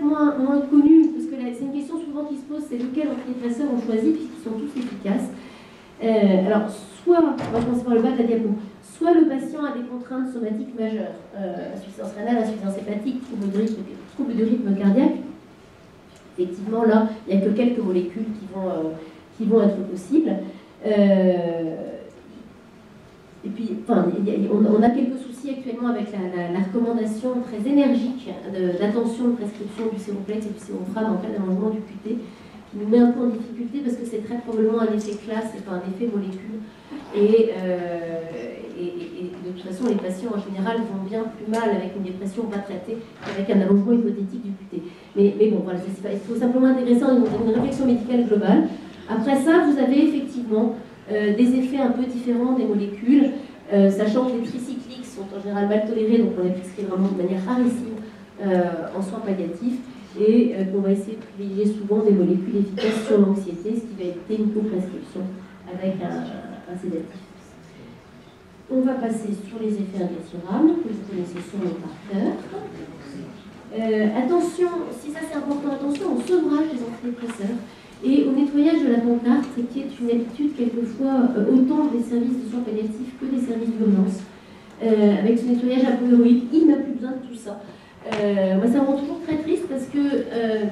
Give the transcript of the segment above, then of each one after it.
peut-être moins connu, parce que c'est une question souvent qui se pose, c'est lequel antidépresseur on choisit, puisqu'ils sont tous efficaces. Alors, soit, on va commencer par le bas de la diapo, soit le patient a des contraintes somatiques majeures, insuffisance rénale, insuffisance hépatique, troubles de rythme cardiaque. Effectivement, là, il n'y a que quelques molécules qui vont être possibles. Et puis, enfin, on a quelques soucis actuellement avec la recommandation très énergique d'attention de prescription du séroplex et du séroprane en cas d'allongement du QT, qui nous met un peu en difficulté parce que c'est très probablement un effet classe et pas un effet molécule. Et de toute façon, les patients en général vont bien plus mal avec une dépression pas traitée qu'avec un allongement hypothétique du QT. Mais bon, voilà, il faut simplement intégrer ça dans une réflexion médicale globale. Après ça, vous avez effectivement des effets un peu différents des molécules, sachant que les tricycliques sont en général mal tolérés, donc on les prescrit vraiment de manière rarissime en soins palliatifs, et qu'on va essayer de privilégier souvent des molécules efficaces sur l'anxiété, ce qui va être une co-prescription avec un sédatif. On va passer sur les effets indésirables, que vous connaissez sûrement par cœur. Attention, si ça c'est important, attention au sevrage des antidépresseurs et au nettoyage de la pancarte, qui est une habitude quelquefois autant des services de soins palliatifs que des services d'urgence. Avec ce nettoyage apolloïde, il n'a plus besoin de tout ça. Moi, ça me rend toujours très triste parce que,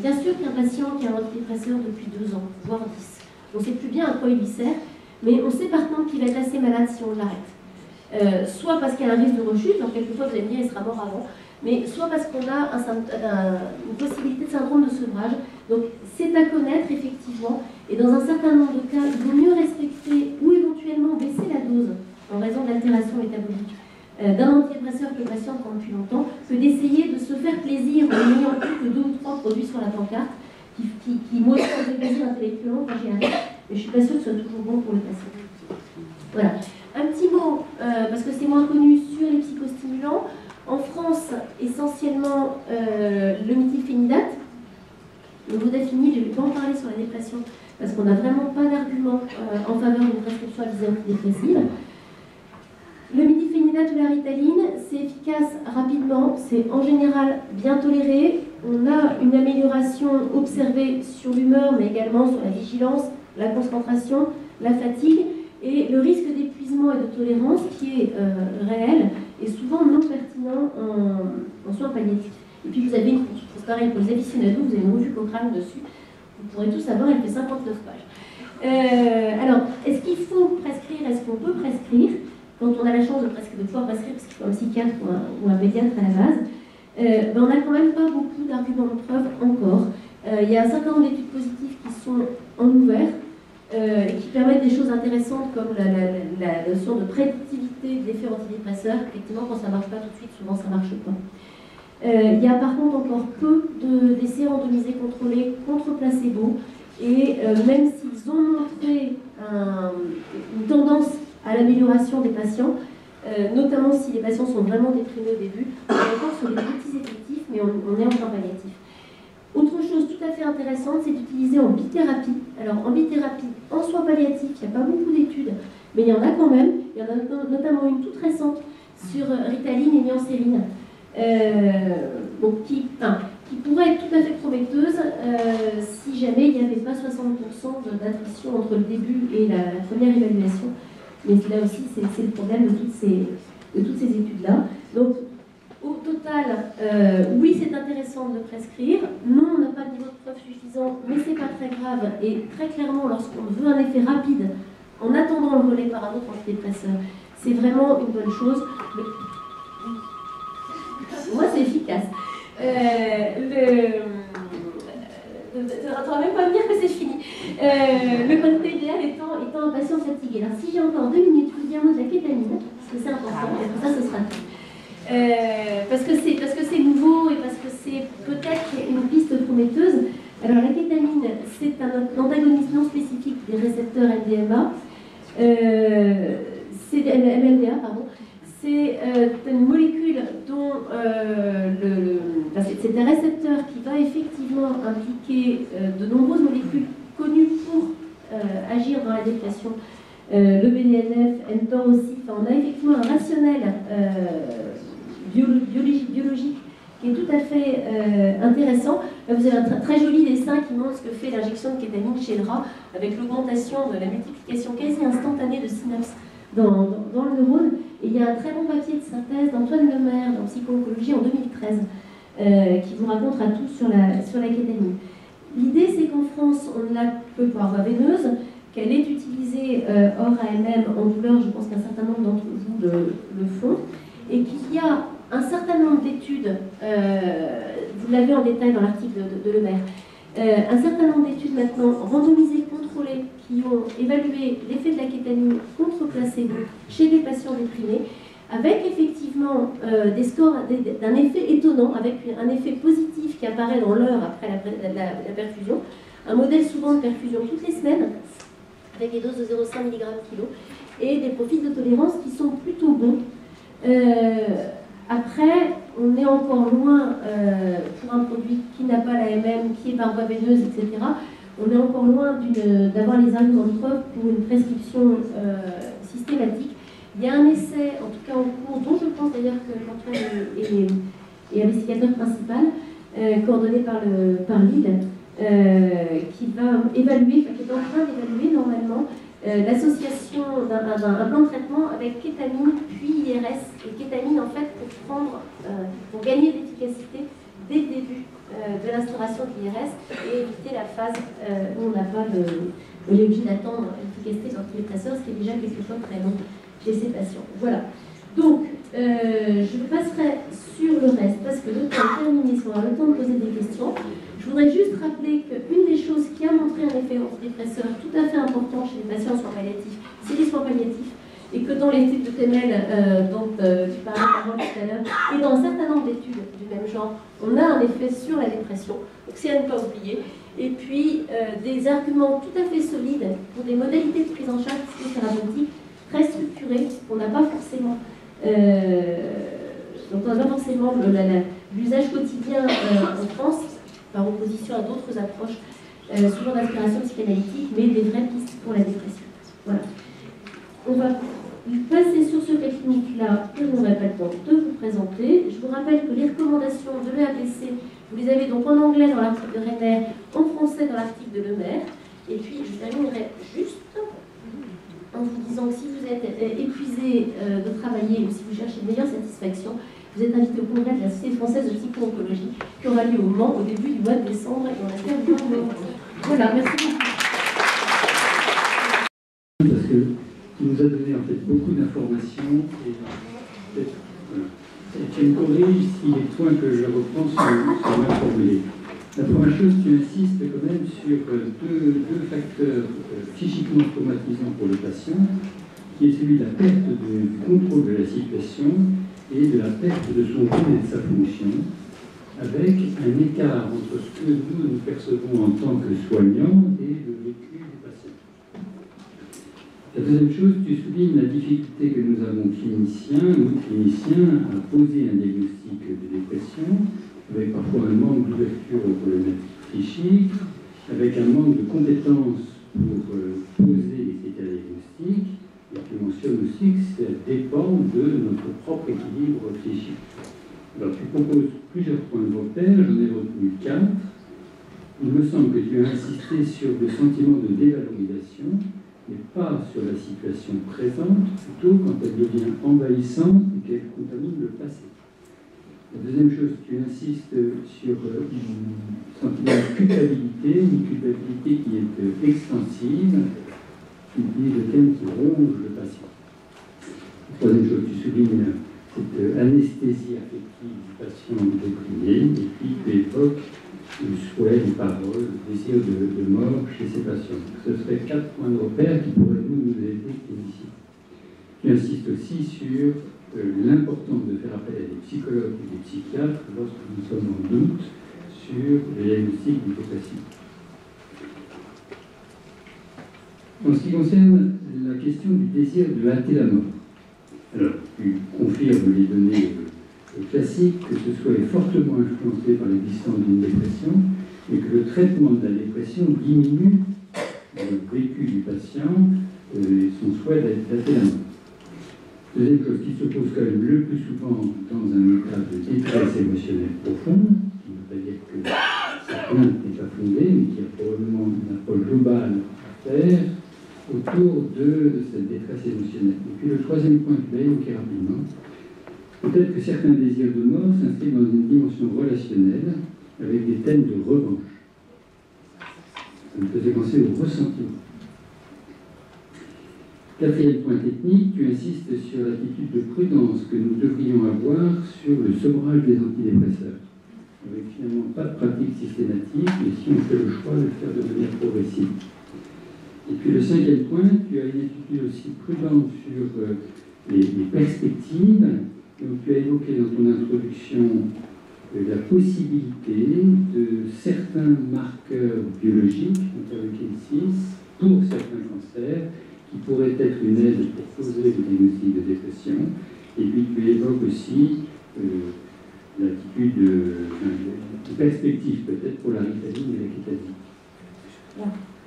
bien sûr qu'un patient qui a un antidépresseur depuis 2 ans, voire 10, on ne sait plus bien à quoi il lui sert, mais on sait par contre qu'il va être assez malade si on l'arrête. Soit parce qu'il y a un risque de rechute, donc quelquefois vous allez me dire il sera mort avant, mais soit parce qu'on a une possibilité de syndrome de sevrage. Donc c'est à connaître effectivement, et dans un certain nombre de cas, il vaut mieux respecter ou éventuellement baisser la dose en raison d'altération métabolique d'un antidépresseur que le patient prend depuis longtemps, que d'essayer de se faire plaisir en n'ayant plus que 2 ou 3 produits sur la pancarte qui moi aussi me fait plaisir intellectuellement quand j'y arrive, mais je suis pas sûre que ce soit toujours bon pour le patient. Voilà. Un petit mot, parce que c'est moins connu, sur les psychostimulants. En France, essentiellement le méthylphénidate. Le modafinil, je ne vais pas en parler sur la dépression, parce qu'on n'a vraiment pas d'argument en faveur d'une prescription à visée antidépressive. Le méthylphénidate ou la ritaline, c'est efficace rapidement, c'est en général bien toléré. On a une amélioration observée sur l'humeur, mais également sur la vigilance, la concentration, la fatigue. Et le risque d'épuisement et de tolérance, qui est réel, est souvent non pertinent en soins palliatifs. Et puis vous avez une chose pareille pour les aficionados, vous avez une revue Cochrane dessus, vous pourrez tout savoir, elle fait 59 pages. Alors, est-ce qu'il faut prescrire, est-ce qu'on peut prescrire, quand on a la chance de pouvoir prescrire, parce qu'il faut un psychiatre ou un pédiatre à la base, on n'a quand même pas beaucoup d'arguments de preuve encore. Il y a un certain nombre d'études positives qui sont en ouvert, qui permettent des choses intéressantes comme la notion de prédictivité de l'effet antidépresseur. Effectivement, quand ça ne marche pas tout de suite, souvent ça ne marche pas. Il y a par contre encore peu d'essais randomisés contrôlés contre placebo, et même s'ils ont montré une tendance à l'amélioration des patients, notamment si les patients sont vraiment déprimés au début, on est encore sur des petits effectifs, mais on est en soins palliatifs. Autre chose tout à fait intéressante, c'est d'utiliser en bithérapie. Alors en bithérapie, en soins palliatifs, il n'y a pas beaucoup d'études, mais il y en a quand même. Il y en a notamment une toute récente sur Ritaline et Niancérine, qui pourrait être tout à fait prometteuse si jamais il n'y avait pas 60% d'attrition entre le début et la première évaluation. Mais là aussi, c'est le problème de toutes ces études-là. Donc, au total, oui, c'est intéressant de le prescrire. Non, on n'a pas de niveau de preuve suffisant, mais c'est pas très grave. Et très clairement, lorsqu'on veut un effet rapide, en attendant le relais par un autre antidépresseur, c'est vraiment une bonne chose. Moi, c'est efficace. Tu ne vas même pas me dire que c'est fini. Le quantité idéal étant un patient fatigué. Alors, si j'ai encore 2 minutes, je vous dis un mot de la kétamine, parce que c'est important, et pour ça, ce sera tout. Parce que c'est nouveau et parce que c'est peut-être une piste prometteuse. Alors la kétamine, c'est un antagoniste non spécifique des récepteurs MDMA, MLDA, pardon. C'est une molécule dont c'est un récepteur qui va effectivement impliquer de nombreuses molécules connues pour agir dans la dépression. Le BDNF, mTOR aussi. Enfin, on a effectivement un rationnel biologique qui est tout à fait intéressant. Là, vous avez un très joli dessin qui montre ce que fait l'injection de kétamine chez le rat, avec l'augmentation de la multiplication quasi instantanée de synapses dans le neurone. Et il y a un très bon papier de synthèse d'Antoine Lemaire dans Psycho-oncologie en 2013 qui vous raconte à tous sur la kétamine. L'idée, c'est qu'en France, on l'a peu par voie veineuse, qu'elle est utilisée hors AMM en douleur, je pense qu'un certain nombre d'entre vous le font, et qu'il y a un certain nombre d'études, vous l'avez en détail dans l'article de Lemaire, un certain nombre d'études maintenant randomisées, contrôlées, qui ont évalué l'effet de la kétamine contre placebo chez des patients déprimés, avec effectivement des scores d'un effet étonnant, avec un effet positif qui apparaît dans l'heure après la perfusion, un modèle souvent de perfusion toutes les semaines, avec des doses de 0,5 mg/kg, et des profils de tolérance qui sont plutôt bons. Après, on est encore loin, pour un produit qui n'a pas l'AMM, qui est par voie veineuse, etc., on est encore loin d'avoir les arguments de preuve pour une prescription systématique. Il y a un essai, en tout cas en cours, dont je pense d'ailleurs que Antoine est investigateur principal, coordonné par Lille, qui va évaluer, qui est en train d'évaluer normalement l'association d'un plan de traitement avec kétamine puis IRS. Et kétamine, en fait, pour gagner d'efficacité dès le début de l'instauration de l'IRS et éviter la phase où on n'a pas on est obligé d'attendre l'efficacité de l'antidépresseur, ce qui est déjà quelquefois très long chez ces patients. Voilà. Donc, je passerai sur le reste parce que le temps est terminé, si on a le temps de poser des questions. Je voudrais juste rappeler qu'une des choses qui a montré un effet antidépresseur tout à fait important chez les patients en soins palliatifs, c'est les soins palliatifs. Et que dans l'étude de Temel, dont tu parlais tout à l'heure, et dans un certain nombre d'études du même genre, on a un effet sur la dépression. Donc c'est à ne pas oublier. Et puis, des arguments tout à fait solides pour des modalités de prise en charge psychothérapeutique très structurées, qu'on n'a pas forcément, dont on n'a pas forcément l'usage quotidien en France, par opposition à d'autres approches, souvent d'inspiration psychanalytique, mais des vraies pistes pour la dépression. Voilà. On va passer sur ce cas clinique-là que je n'aurai pas le temps de vous présenter. Je vous rappelle que les recommandations de l'EAPC, vous les avez donc en anglais dans l'article de Renner, en français dans l'article de Lemaire. Et puis, je terminerai juste en vous disant que si vous êtes épuisé de travailler ou si vous cherchez une meilleure satisfaction, vous êtes invité au congrès de la Société française de psycho-oncologie qui aura lieu au Mans au début du mois de décembre et on espère vous voir. Voilà, merci beaucoup. Parce que tu nous as donné en fait beaucoup d'informations et peut-être et tu me corriges si les points que je reprends sont mal formulés. La première chose, tu insistes quand même sur deux facteurs psychiquement traumatisants pour le patient, qui est celui de la perte du contrôle de la situation et de la perte de son rôle et de sa fonction, avec un écart entre ce que nous percevons en tant que soignants et le vécu des patients. La deuxième chose, tu soulignes la difficulté que nous avons cliniciens, à poser un diagnostic de dépression, avec parfois un manque d'ouverture aux problématiques psychiques, avec un manque de compétences pour poser les critères diagnostiques, et tu mentionnes aussi que ça dépend de notre propre équilibre psychique. Alors tu proposes plusieurs points de repère, j'en ai retenu 4. Il me semble que tu as insisté sur le sentiment de dévalorisation, mais pas sur la situation présente, plutôt quand elle devient envahissante et qu'elle contamine le passé. La deuxième chose, tu insistes sur un sentiment de culpabilité, une culpabilité qui est extensive, qui utilise le thème qui ronge le patient. La troisième chose, tu soulignes cette anesthésie affective du patient déprimé, et puis tu évoques le souhait, les paroles, le désir de mort chez ces patients. Ce seraient 4 points de repère qui pourraient nous aider ici. Tu insistes aussi sur l'importance de faire appel à des psychologues et des psychiatres lorsque nous sommes en doute sur le diagnostic du dépression. En ce qui concerne la question du désir de hâter la mort, alors tu confirmes les données classiques, que ce soit fortement influencé par l'existence d'une dépression et que le traitement de la dépression diminue le vécu du patient et son souhait d'hâter la mort. Deuxième chose, qui se pose quand même le plus souvent dans un état de détresse émotionnelle profonde, qui ne veut pas dire que sa plainte n'est pas fondée, mais qu'il y a probablement une approche globale à faire autour de cette détresse émotionnelle. Et puis le troisième point que je vais évoquer rapidement, peut-être que certains désirs de mort s'inscrivent dans une dimension relationnelle avec des thèmes de revanche. Ça me faisait penser au ressentiment. Quatrième point technique, tu insistes sur l'attitude de prudence que nous devrions avoir sur le sevrage des antidépresseurs, avec finalement pas de pratique systématique, mais si on fait le choix de le faire de manière progressive. Et puis le cinquième point, tu as une attitude aussi prudente sur les perspectives. Donc tu as évoqué dans ton introduction la possibilité de certains marqueurs biologiques, interleukin 6, pour certains cancers, qui pourrait être une aide pour poser le diagnostic de dépression. Et puis tu évoques aussi l'attitude de perspective peut-être pour la ritaline et la kétasine.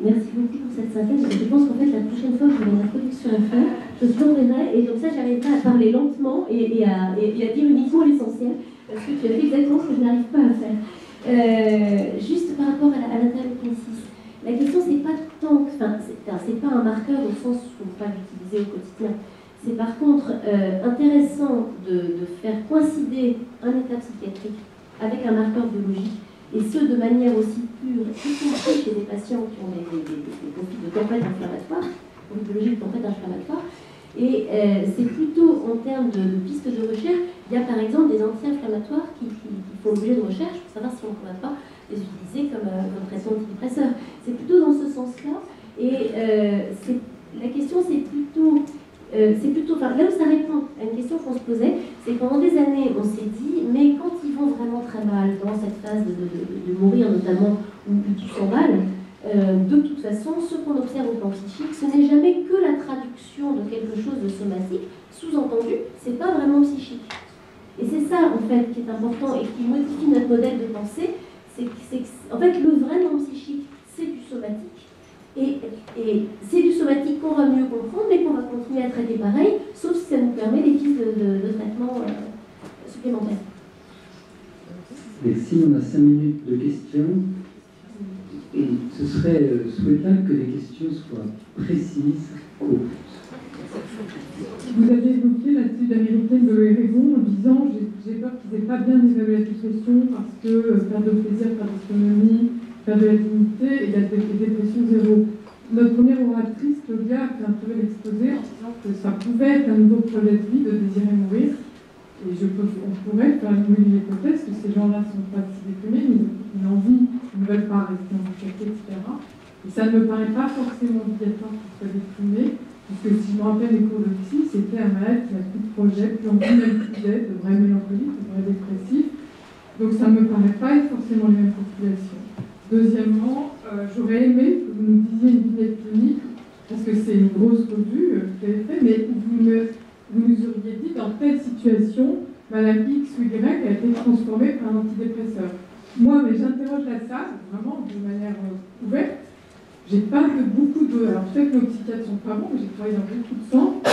Merci beaucoup pour cette synthèse. Je pense qu'en fait, la prochaine fois que j'aurai une introduction à faire, je te l'enverrai et comme ça, j'arriverai à parler lentement et à dire uniquement l'essentiel, parce que tu as fait exactement ce que je n'arrive pas à faire. Juste par rapport à l'interleukin 6. La question, c'est pas tant, c'est pas un marqueur au sens où on ne peut pas l'utiliser au quotidien. C'est par contre intéressant de faire coïncider un état psychiatrique avec un marqueur biologique, et ce de manière aussi pure, y compris chez des patients qui ont des profils de tempête inflammatoire, biologique de tempête inflammatoire. Et c'est plutôt en termes de pistes de recherche, il y a par exemple des anti-inflammatoires qui font l'objet de recherche pour savoir si on ne pourrait pas les utiliser comme traitement antidépresseur. C'est plutôt dans ce sens-là. Et la question, c'est plutôt là où ça répond à une question qu'on se posait, c'est pendant des années, on s'est dit, mais quand ils vont vraiment très mal, dans cette phase de mourir notamment, où tout s'emballe, de toute façon, ce qu'on observe au plan psychique, ce n'est jamais que la traduction de quelque chose de somatique, sous-entendu, c'est pas vraiment psychique. Et c'est ça, en fait, qui est important et qui modifie notre modèle de pensée, c'est en fait, le vrai non psychique, c'est du somatique. Et c'est du somatique qu'on va mieux comprendre, mais qu'on va continuer à traiter pareil, sauf si ça nous permet des pistes de traitement supplémentaires. Merci, on a 5 minutes de questions. Et ce serait souhaitable que les questions soient précises, courtes. Vous avez évoqué l'attitude américaine de l'Oregon en disant j'ai peur qu'ils n'aient pas bien évalué la situation parce que perte de plaisir, perte d'autonomie, perte de la dignité et la dépression zéro. Notre première oratrice, Claudia, a fait un peu l'exposé en disant que ça pouvait être un nouveau projet de vie de désirer mourir. Et on pourrait faire une hypothèse que ces gens-là ne sont pas si déprimés, mais ils ont une envie, ils ne veulent pas rester en handicapés, etc. Et ça ne me paraît pas forcément obligatoire qu'ils soient déprimés. Parce que si je me rappelle les cours de psy, c'était un malade qui n'a plus de projet, plus envie, même plus d'aide, de vrai mélancolique, de vrai dépressif. Donc ça ne me paraît pas être forcément les mêmes populations. Deuxièmement, j'aurais aimé que vous nous disiez une vignette clinique, parce que c'est une grosse revue que vous avez fait, mais vous nous auriez dit dans telle situation, Madame X ou Y a été transformée par un antidépresseur. Moi, mais j'interroge la salle, vraiment de manière ouverte. J'ai pas vu beaucoup de... Alors peut-être que nos psychiatres sont pas bons, mais j'ai travaillé dans beaucoup de centres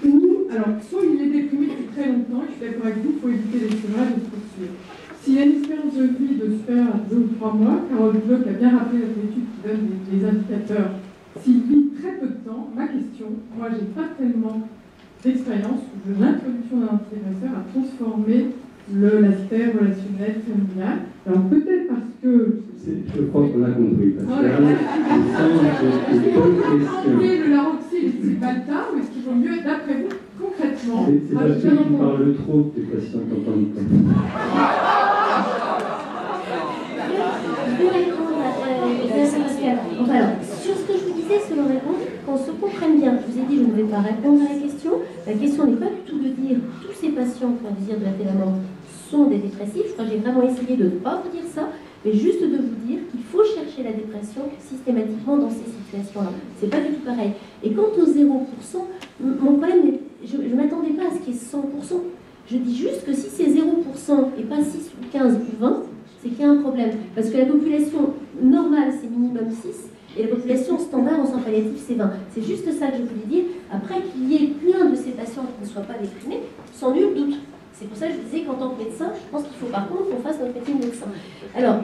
où, alors, soit il est déprimé depuis très longtemps, et je suis d'accord avec vous, il faut éviter les sévrages et se poursuivre. S'il y a une espérance de vie de super à 2 ou 3 mois, Carole Bloch a bien rappelé notre étude qui donne les indicateurs. S'il vit très peu de temps, ma question, moi j'ai pas tellement d'expérience où l'introduction d'un antidépresseur a transformé l'aspect relationnel, familial. Alors peut-être parce que... Je crois qu'on a compris. Enlever le Laroxy et le Cymbalta, ou est-ce qu'il vaut mieux, d'après vous, concrètement... C'est parce que tu parles trop que tes patients t'entendent pas. Je vais répondre enfin, alors, sur ce que je vous disais, selon réponse, qu'on se comprenne bien. Je vous ai dit, je ne vais pas répondre à la question. La question n'est pas du tout de dire tous ces patients qui ont un désir de la mort sont des dépressifs. Je crois que j'ai vraiment essayé de ne pas vous dire ça, mais juste de vous dire qu'il faut chercher la dépression systématiquement dans ces situations-là. C'est pas du tout pareil. Et quant aux 0%, mon problème, je ne m'attendais pas à ce qu'il y ait 100%. Je dis juste que si c'est 0% et pas 6 ou 15 ou 20, c'est qu'il y a un problème. Parce que la population normale, c'est minimum 6, Et la population standard en soins palliatifs, c'est 20. C'est juste ça que je voulais dire. Après, qu'il y ait plein de ces patients qui ne soient pas déprimés, sans nul doute. C'est pour ça que je disais qu'en tant que médecin, je pense qu'il faut par contre qu'on fasse notre métier de médecin. Alors,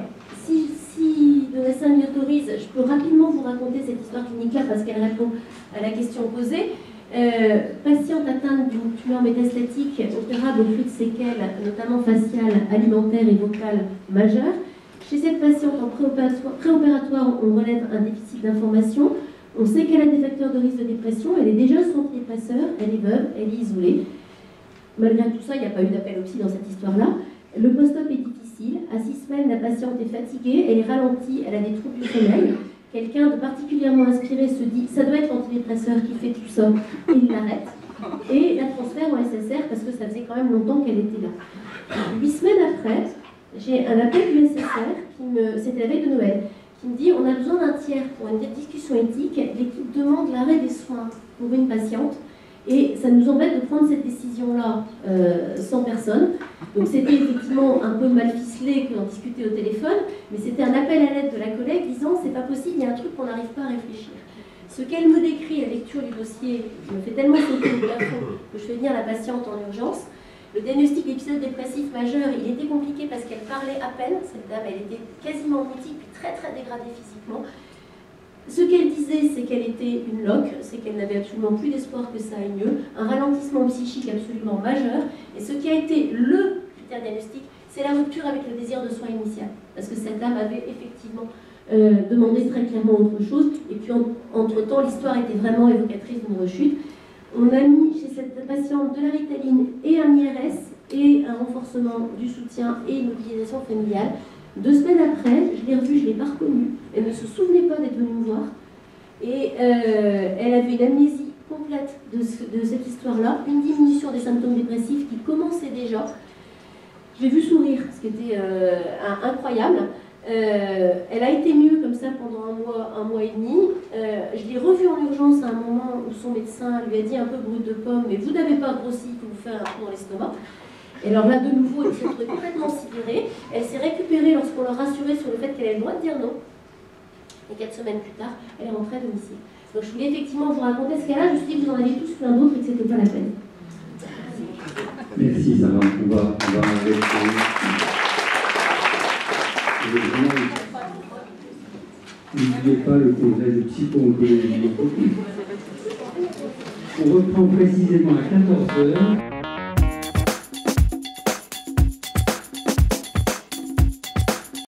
si Donatien m'y autorise, je peux rapidement vous raconter cette histoire clinique-là parce qu'elle répond à la question posée. Patiente atteinte d'une tumeur métastatique opérable au flux de séquelles, notamment faciales, alimentaires et vocales majeures. Chez cette patiente en préopératoire, on relève un déficit d'information. On sait qu'elle a des facteurs de risque de dépression. Elle est déjà sous antidépresseur, elle est veuve, elle est isolée. Malgré tout ça, il n'y a pas eu d'appel au psy dans cette histoire-là. Le post-op est difficile. À 6 semaines, la patiente est fatiguée, elle est ralentie, elle a des troubles du sommeil. Quelqu'un de particulièrement inspiré se dit « ça doit être l'antidépresseur qui fait tout ça », et il l'arrête. Et la transfère en SSR parce que ça faisait quand même longtemps qu'elle était là. 8 semaines après, j'ai un appel du SSR, c'était la veille de Noël, qui me dit « on a besoin d'un tiers pour une discussion éthique, l'équipe demande l'arrêt des soins pour une patiente ». Et ça nous embête de prendre cette décision-là sans personne. Donc c'était effectivement un peu mal ficelé d'en discuter au téléphone, mais c'était un appel à l'aide de la collègue disant c'est pas possible, il y a un truc qu'on n'arrive pas à réfléchir. Ce qu'elle me décrit à lecture du dossier me fait tellement sauter au plafond que je fais venir la patiente en urgence. Le diagnostic d'épisode dépressif majeur, il était compliqué parce qu'elle parlait à peine, cette dame, elle était quasiment mutique, puis très très dégradée physiquement. Ce qu'elle disait, c'est qu'elle était une loque, c'est qu'elle n'avait absolument plus d'espoir que ça aille mieux, un ralentissement psychique absolument majeur, et ce qui a été le critère diagnostique, c'est la rupture avec le désir de soins initial, parce que cette dame avait effectivement demandé très clairement autre chose, et puis entre-temps, l'histoire était vraiment évocatrice d'une rechute. On a mis chez cette patiente de la Ritaline et un IRS, et un renforcement du soutien et une mobilisation familiale. 2 semaines après, je l'ai revue, je ne l'ai pas reconnue. Elle ne se souvenait pas d'être venue me voir. Et elle avait une amnésie complète de cette histoire-là, une diminution des symptômes dépressifs qui commençait déjà. Je l'ai vue sourire, ce qui était incroyable. Elle a été mieux comme ça pendant un mois et demi. Je l'ai revue en urgence à un moment où son médecin lui a dit un peu brut de pomme, mais vous n'avez pas grossi, il faut vous faire un trou dans l'estomac. Et alors là, de nouveau, elle s'est retrouvée complètement sidérée. Elle s'est récupérée lorsqu'on l'a rassurée sur le fait qu'elle avait le droit de dire non. Et 4 semaines plus tard, elle est rentrée à domicile. Donc je voulais effectivement vous raconter ce cas-là. Je me suis dit que vous en aviez tous plein d'autres et que c'était pas la peine. Merci, Sarah. On va arrêter. N'oubliez pas le congrès de psycho-oncologie. On reprend précisément à 14 h.